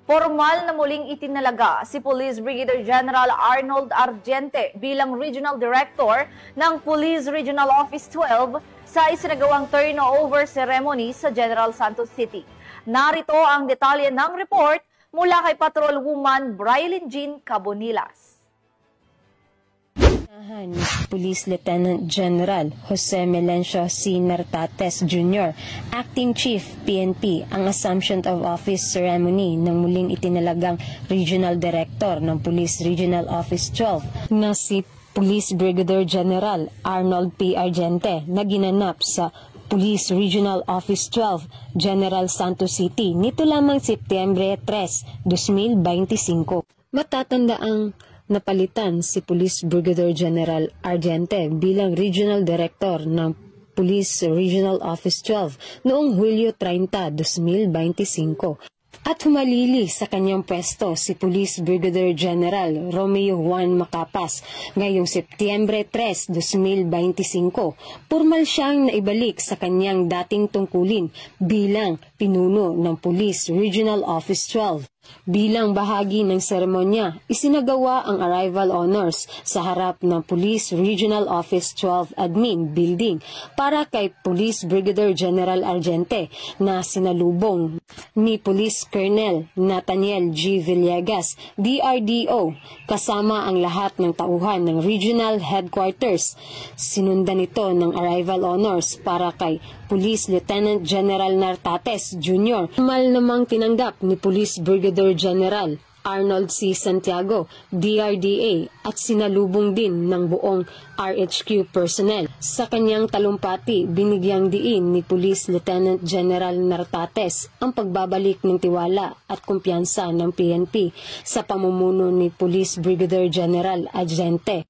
Formal na muling itinalaga si Police Brigadier General Arnold Argente bilang Regional Director ng Police Regional Office 12 sa isinagawang turnover ceremony sa General Santos City. Narito ang detalye ng report mula kay Patrolwoman Brilyn Jean Cabonilas. Police Lieutenant General Jose Melencio C. Nartates Jr., Acting Chief PNP, ang Assumption of Office Ceremony ng muling itinalagang Regional Director ng Police Regional Office 12 na si Police Brigadier General Arnold P. Argente na ginanap sa Police Regional Office 12, General Santos City nito lamang Setyembre 3, 2025. Matatandaang napalitan si Police Brigadier General Argente bilang Regional Director ng Police Regional Office 12 noong Hulyo 30, 2025. At humalili sa kanyang pwesto si Police Brigadier General Romeo Juan Macapas ngayong Setyembre 3, 2025. Formal siyang naibalik sa kanyang dating tungkulin bilang pinuno ng Police Regional Office 12. Bilang bahagi ng seremonya, isinagawa ang arrival honors sa harap ng Police Regional Office 12 Admin Building para kay Police Brigadier General Argente na sinalubong ni Police Colonel Nathaniel G. Villegas, DRDO, kasama ang lahat ng tauhan ng Regional Headquarters. Sinundan ito ng arrival honors para kay Police Lieutenant General Nartates Jr. Formal namang tinanggap ni Police Brigadier General Arnold C. Santiago, DRDA, at sinalubong din ng buong RHQ personnel. Sa kanyang talumpati, binigyang diin ni Police Lieutenant General Nartates ang pagbabalik ng tiwala at kumpiyansa ng PNP sa pamumuno ni Police Brigadier General Argente.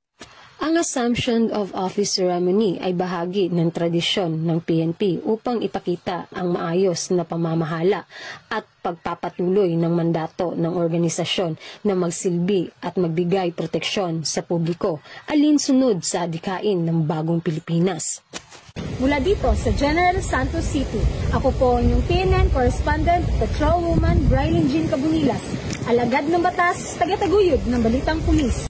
Ang Assumption of Office Ceremony ay bahagi ng tradisyon ng PNP upang ipakita ang maayos na pamamahala at pagpapatuloy ng mandato ng organisasyon na magsilbi at magbigay proteksyon sa publiko alinsunod sa adhikain ng bagong Pilipinas. Mula dito sa General Santos City, ako po inyong PNN Correspondent, Patrolwoman Brilyn Jean Cabonilas, alagad ng batas, taga-taguyod ng Balitang Pulis.